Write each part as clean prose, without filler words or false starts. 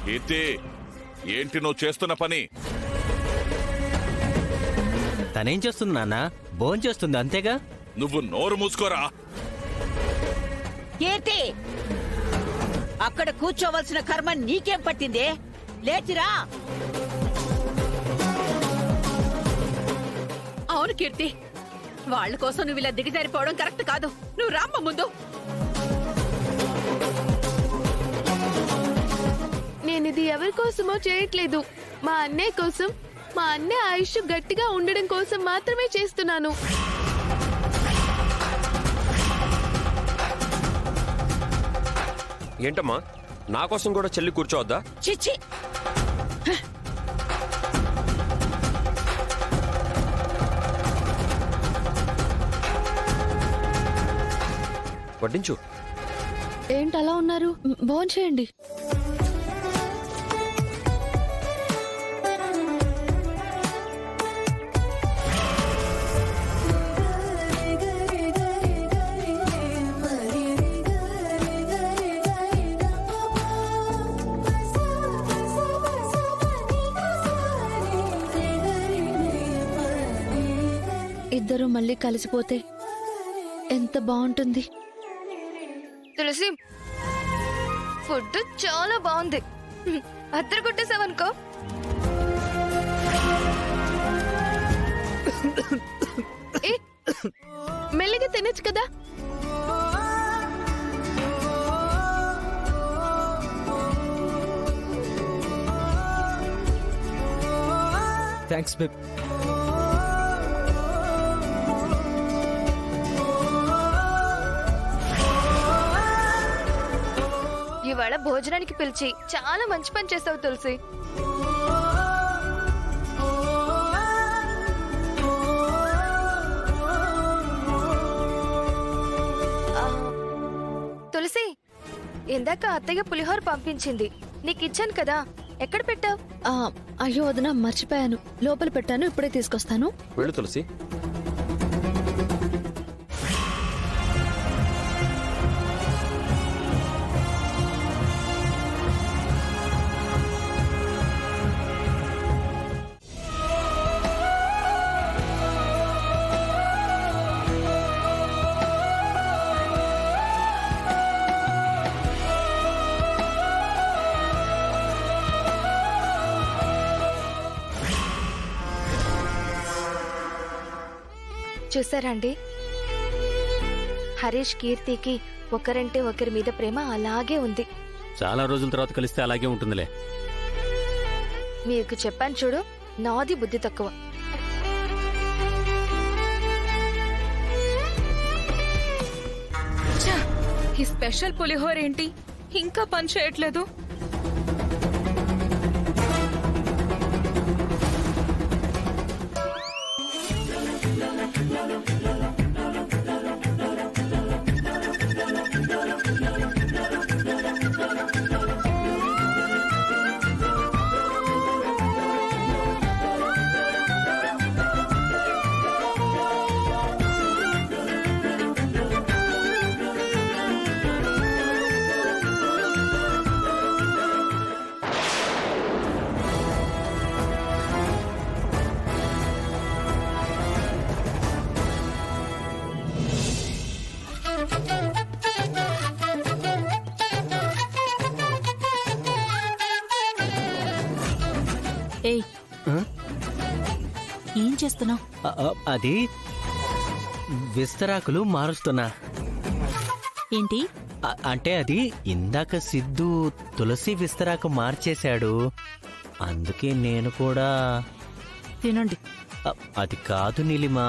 కీర్తి, ఏంటి నువ్వు చేస్తున్న పని? తనేం చేస్తుంది నాన్న? భోంచేస్తుంది అంతేగా. నువ్వు నోరు మూసుకోరా. కీర్తి, అక్కడ కూర్చోవలసిన కర్మ నీకేం పట్టిందే? లేచిరా. అవును కీర్తి, వాళ్ళ కోసం నువ్వు ఇలా దిగజారిపోవడం కరెక్ట్ కాదు. నువ్వు రామ్మ ముందు. నేనిది ఎవరి కోసమో చేయట్లేదు. మా అన్నయ్య కోసం, మా అన్నయ్య ఆయుష్ గట్టిగా ఉండడం కోసం మాత్రమే చేస్తున్నాను. ఏంటమ్మా, నా కోసం కూడా చెల్లి కూర్చోవద్దా? చిచ్చి, వడ్డించు. ఏంటి అలా ఉన్నారు? భోంచేయండి. ఇద్దరు మళ్ళీ కలిసిపోతే ఎంత బాగుంటుంది. తులసి, ఫుడ్ చాలా బాగుంది. అద్దరు కొట్టేసావనుకో. మెల్లిగా తినచ్చు కదా. Thanks babe. ఇవాళ భోజనానికి పిలిచి చాలా మంచి పని చేసావు తులసి. తులసి, ఇందాక అత్తయ్య పులిహోర పంపించింది, నీకు ఇచ్చాను కదా, ఎక్కడ పెట్టావు? అయ్యో వదినా, మర్చిపోయాను. లోపల పెట్టాను, ఇప్పుడే తీసుకొస్తాను. వెళ్ళు తులసి. చూసారండి, హరీష్ కీర్తికి ఒకరంటే ఒకరి మీద ప్రేమ అలాగే ఉంది. చాలా రోజుల తర్వాత కలిస్తే అలాగే ఉంటుందిలే. మీకు చెప్పాను చూడు, నాది బుద్ధి తక్కువ. ఈ స్పెషల్ పులిహోర ఏంటి ఇంకా పని చేయట్లేదు? ఏయ్, ఏం చేస్తున్నావు? అది విస్తరాకులు మారుస్తున్నా. ఏంటి? అంటే అది ఇందాక సిద్ధు తులసి విస్తరాకు మార్చేశాడు, అందుకే నేను కూడా. తినండి. అది కాదు నీలిమా,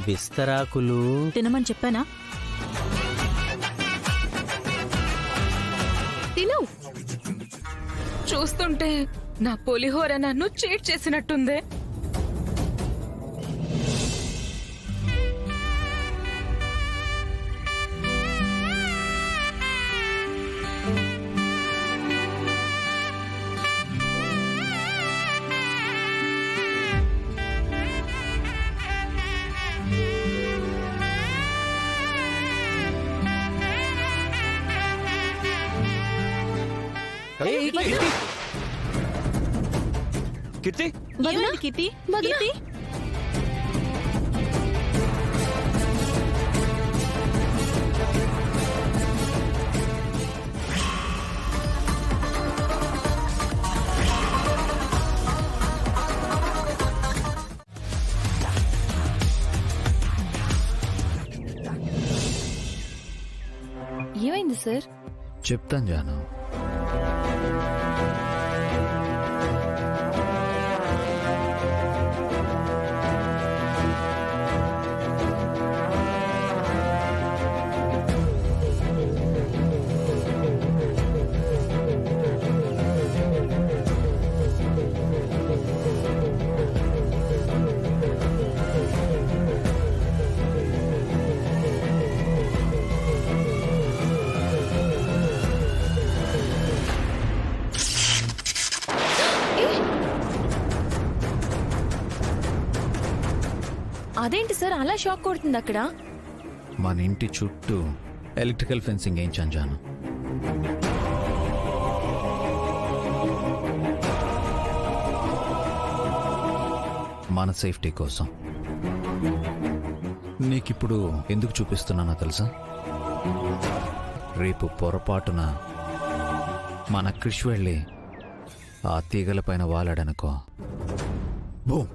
విస్తరాకులు తినమని చెప్పానా? తిను. చూస్తుంటే నా పులిహోర నన్ను చీట్ చేసినట్టుందే. కీర్తి ఏమైంది కీర్తి? కీర్తి? ఏమైంది సార్? చెప్తాను జాను. అదేంటి సార్ అలా షాక్ కొడుతుంది అక్కడ? మన ఇంటి చుట్టూ ఎలక్ట్రికల్ ఫెన్సింగ్ వేయించాను జాను. మన సేఫ్టీ కోసం. నీకిప్పుడు ఎందుకు చూపిస్తున్నానో తెలుసా? రేపు పొరపాటున మన క్రిష్ వెళ్ళి ఆ తీగల పైన వాలాడనుకో, బూమ్,